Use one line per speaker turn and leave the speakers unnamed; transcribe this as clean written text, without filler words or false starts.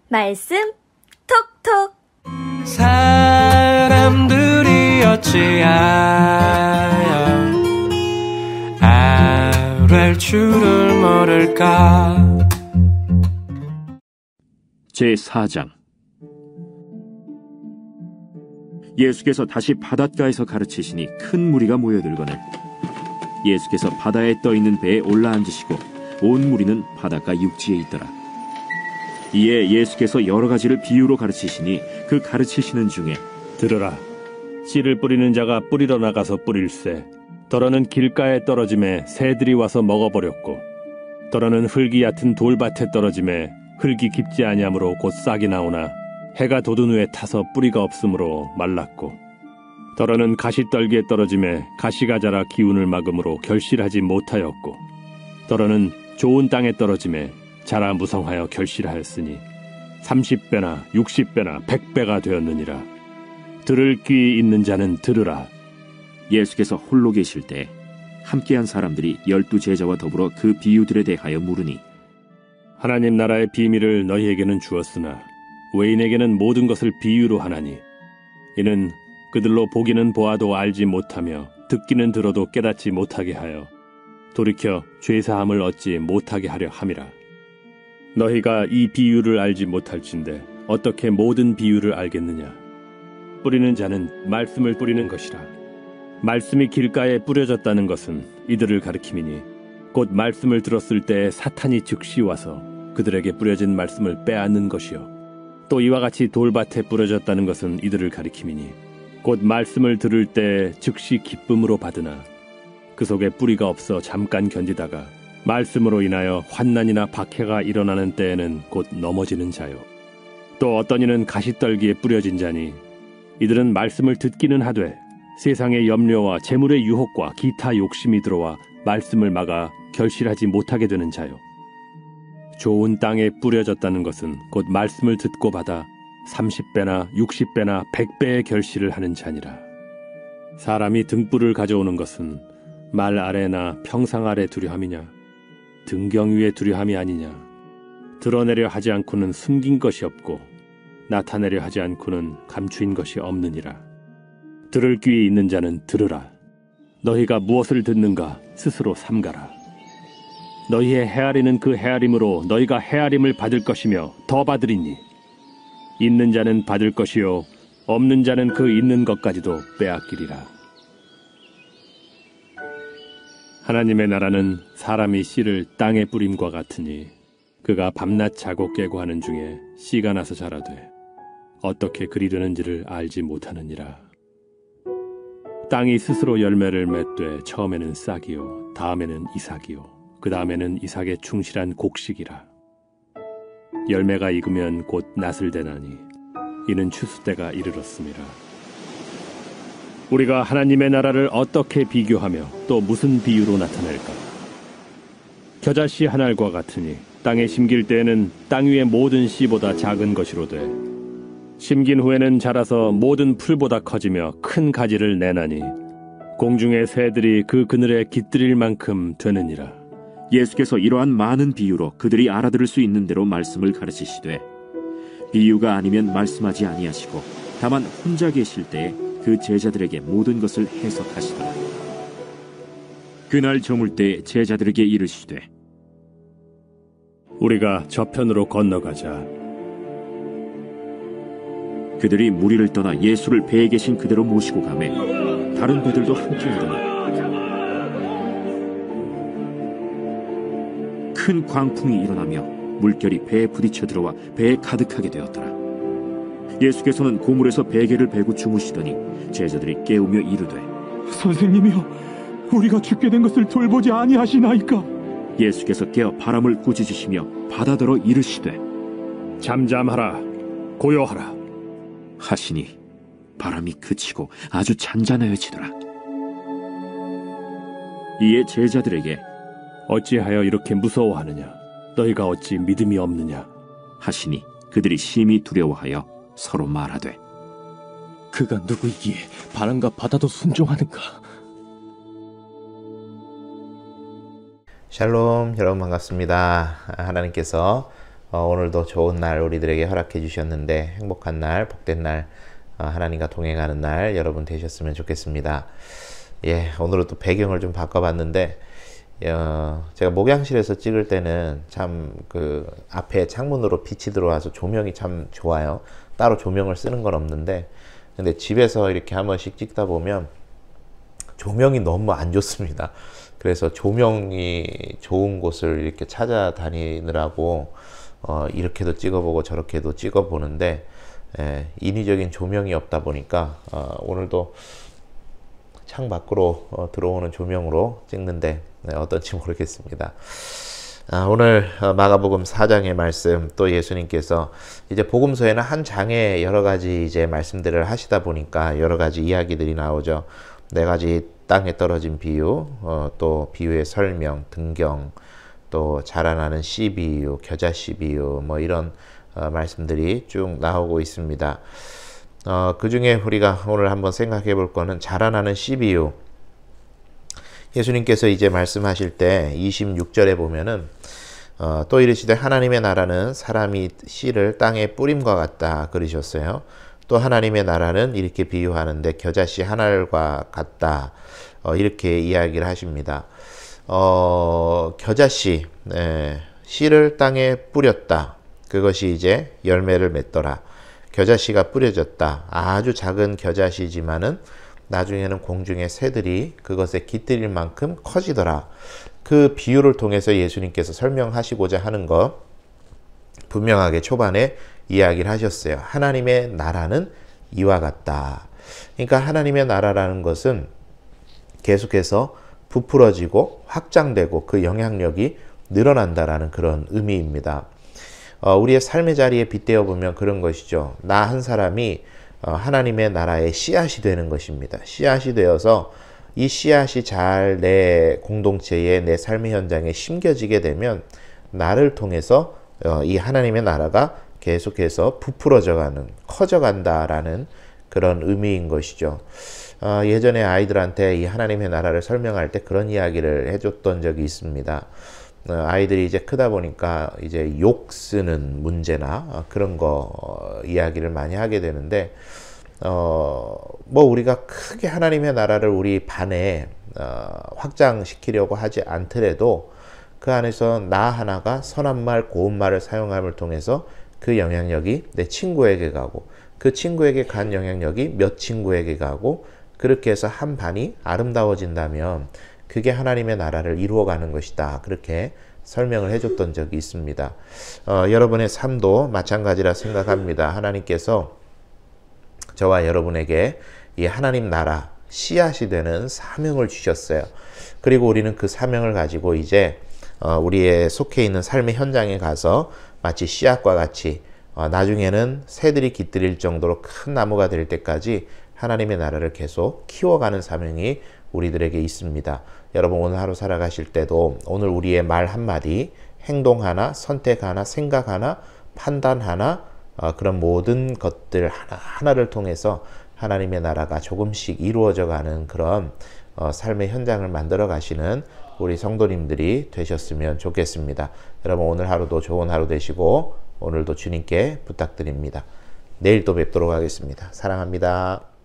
말씀 톡톡.
사람들이 어찌하여 아랠 줄을 모를까.
제4장. 예수께서 다시 바닷가에서 가르치시니 큰 무리가 모여들거늘 예수께서 바다에 떠있는 배에 올라앉으시고 온 무리는 바닷가 육지에 있더라. 이에 예수께서 여러 가지를 비유로 가르치시니 그 가르치시는 중에
들으라. 씨를 뿌리는 자가 뿌리러 나가서 뿌릴새 더러는 길가에 떨어짐에 새들이 와서 먹어버렸고 더러는 흙이 얕은 돌밭에 떨어짐에 흙이 깊지 아니하므로 곧 싹이 나오나 해가 돋은 후에 타서 뿌리가 없으므로 말랐고 더러는 가시떨기에 떨어짐에 가시가 자라 기운을 막음으로 결실하지 못하였고 더러는 좋은 땅에 떨어짐에 자라 무성하여 결실하였으니 30배나 60배나 100배가 되었느니라. 들을 귀 있는 자는 들으라.
예수께서 홀로 계실 때 함께한 사람들이 12 제자와 더불어 그 비유들에 대하여 물으니
하나님 나라의 비밀을 너희에게는 주었으나 외인에게는 모든 것을 비유로 하나니 이는 그들로 보기는 보아도 알지 못하며 듣기는 들어도 깨닫지 못하게 하여 돌이켜 죄사함을 얻지 못하게 하려 함이라. 너희가 이 비유를 알지 못할진대 어떻게 모든 비유를 알겠느냐. 뿌리는 자는 말씀을 뿌리는 것이라. 말씀이 길가에 뿌려졌다는 것은 이들을 가리킴이니 곧 말씀을 들었을 때 사탄이 즉시 와서 그들에게 뿌려진 말씀을 빼앗는 것이요 또 이와 같이 돌밭에 뿌려졌다는 것은 이들을 가리킴이니 곧 말씀을 들을 때 즉시 기쁨으로 받으나 그 속에 뿌리가 없어 잠깐 견디다가 말씀으로 인하여 환난이나 박해가 일어나는 때에는 곧 넘어지는 자요. 또 어떤 이는 가시떨기에 뿌려진 자니 이들은 말씀을 듣기는 하되 세상의 염려와 재물의 유혹과 기타 욕심이 들어와 말씀을 막아 결실하지 못하게 되는 자요. 좋은 땅에 뿌려졌다는 것은 곧 말씀을 듣고 받아 30배나 60배나 100배의 결실을 하는 자니라. 사람이 등불을 가져오는 것은 말 아래나 평상 아래 두려 함이냐 등경 위에 두려 함이 아니냐. 드러내려 하지 않고는 숨긴 것이 없고 나타내려 하지 않고는 감추인 것이 없느니라. 들을 귀 있는 자는 들으라. 너희가 무엇을 듣는가 스스로 삼가라. 너희의 헤아리는 그 헤아림으로 너희가 헤아림을 받을 것이며 더 받으리니 있는 자는 받을 것이요 없는 자는 그 있는 것까지도 빼앗기리라. 하나님의 나라는 사람이 씨를 땅에 뿌림과 같으니 그가 밤낮 자고 깨고 하는 중에 씨가 나서 자라되 어떻게 그리 되는지를 알지 못하느니라. 땅이 스스로 열매를 맺되 처음에는 싹이요 다음에는 이삭이요 그 다음에는 이삭의 충실한 곡식이라. 열매가 익으면 곧 낫을 대나니 이는 추수 때가 이르렀습니다. 우리가 하나님의 나라를 어떻게 비교하며 또 무슨 비유로 나타낼까? 겨자씨 한 알과 같으니 땅에 심길 때에는 땅 위의 모든 씨보다 작은 것이로되 심긴 후에는 자라서 모든 풀보다 커지며 큰 가지를 내나니 공중의 새들이 그 그늘에 깃들일 만큼 되느니라.
예수께서 이러한 많은 비유로 그들이 알아들을 수 있는 대로 말씀을 가르치시되 비유가 아니면 말씀하지 아니하시고 다만 혼자 계실 때에 그 제자들에게 모든 것을 해석하시더라. 그날 저물 때 제자들에게 이르시되
우리가 저편으로 건너가자.
그들이 무리를 떠나 예수를 배에 계신 그대로 모시고 가매 다른 배들도 함께 오더니 큰 광풍이 일어나며 물결이 배에 부딪혀 들어와 배에 가득하게 되었더라. 예수께서는 고물에서 베개를 베고 주무시더니 제자들이 깨우며 이르되
선생님이여 우리가 죽게 된 것을 돌보지 아니하시나이까.
예수께서 깨어 바람을 꾸짖으시며 바다더러 이르시되
잠잠하라 고요하라
하시니 바람이 그치고 아주 잔잔하여지더라. 이에 제자들에게
어찌하여 이렇게 무서워하느냐 너희가 어찌 믿음이 없느냐
하시니 그들이 심히 두려워하여 서로 말하되
그가 누구이기에 바람과 바다도 순종하는가.
샬롬, 여러분 반갑습니다. 하나님께서 오늘도 좋은 날 우리들에게 허락해 주셨는데 행복한 날, 복된 날, 하나님과 동행하는 날 여러분 되셨으면 좋겠습니다. 예, 오늘은 또 배경을 좀 바꿔봤는데 제가 목양실에서 찍을 때는 참 그 앞에 창문으로 빛이 들어와서 조명이 참 좋아요. 따로 조명을 쓰는 건 없는데, 근데 집에서 이렇게 한 번씩 찍다 보면 조명이 너무 안 좋습니다. 그래서 조명이 좋은 곳을 이렇게 찾아다니느라고 이렇게도 찍어보고 저렇게도 찍어보는데 인위적인 조명이 없다 보니까 오늘도 창 밖으로 들어오는 조명으로 찍는데 어떤지 모르겠습니다. 오늘 마가복음 4장의 말씀, 또 예수님께서 이제 복음서에는 한 장에 여러 가지 이제 말씀들을 하시다 보니까 여러 가지 이야기들이 나오죠. 네 가지 땅에 떨어진 비유, 또 비유의 설명, 등경, 또 자라나는 씨 비유, 겨자씨 비유, 뭐 이런 말씀들이 쭉 나오고 있습니다. 그 중에 우리가 오늘 한번 생각해 볼 거는 자라나는 씨 비유. 예수님께서 이제 말씀하실 때 26절에 보면은 또 이르시되 하나님의 나라는 사람이 씨를 땅에 뿌림과 같다 그러셨어요. 또 하나님의 나라는 이렇게 비유하는데 겨자씨 한 알과 같다 이렇게 이야기를 하십니다. 겨자씨, 씨를 땅에 뿌렸다. 그것이 이제 열매를 맺더라. 겨자씨가 뿌려졌다. 아주 작은 겨자씨지만은 나중에는 공중의 새들이 그것에 깃들일 만큼 커지더라. 그 비유를 통해서 예수님께서 설명하시고자 하는 것 분명하게 초반에 이야기를 하셨어요. 하나님의 나라는 이와 같다. 그러니까 하나님의 나라라는 것은 계속해서 부풀어지고 확장되고 그 영향력이 늘어난다라는 그런 의미입니다. 우리의 삶의 자리에 빗대어 보면 그런 것이죠. 나 한 사람이 하나님의 나라의 씨앗이 되는 것입니다. 씨앗이 되어서 이 씨앗이 잘 내 공동체에, 내 삶의 현장에 심겨지게 되면 나를 통해서 이 하나님의 나라가 계속해서 부풀어져가는, 커져간다라는 그런 의미인 것이죠. 예전에 아이들한테 이 하나님의 나라를 설명할 때 그런 이야기를 해줬던 적이 있습니다. 아이들이 이제 크다 보니까 이제 욕 쓰는 문제나 그런 거 이야기를 많이 하게 되는데, 뭐 우리가 크게 하나님의 나라를 우리 반에 확장시키려고 하지 않더라도 그 안에서 나 하나가 선한 말, 고운 말을 사용함을 통해서 그 영향력이 내 친구에게 가고, 그 친구에게 간 영향력이 몇 친구에게 가고, 그렇게 해서 한 반이 아름다워진다면 그게 하나님의 나라를 이루어가는 것이다. 그렇게 설명을 해줬던 적이 있습니다. 여러분의 삶도 마찬가지라 생각합니다. 하나님께서 저와 여러분에게 이 하나님 나라 씨앗이 되는 사명을 주셨어요. 그리고 우리는 그 사명을 가지고 이제 우리의 속해 있는 삶의 현장에 가서 마치 씨앗과 같이 나중에는 새들이 깃들일 정도로 큰 나무가 될 때까지 하나님의 나라를 계속 키워가는 사명이 우리들에게 있습니다. 여러분 오늘 하루 살아가실 때도 오늘 우리의 말 한마디, 행동 하나, 선택 하나, 생각 하나, 판단 하나, 그런 모든 것들 하나하나를 통해서 하나님의 나라가 조금씩 이루어져 가는 그런 삶의 현장을 만들어 가시는 우리 성도님들이 되셨으면 좋겠습니다. 여러분 오늘 하루도 좋은 하루 되시고 오늘도 주님께 부탁드립니다. 내일 또 뵙도록 하겠습니다. 사랑합니다.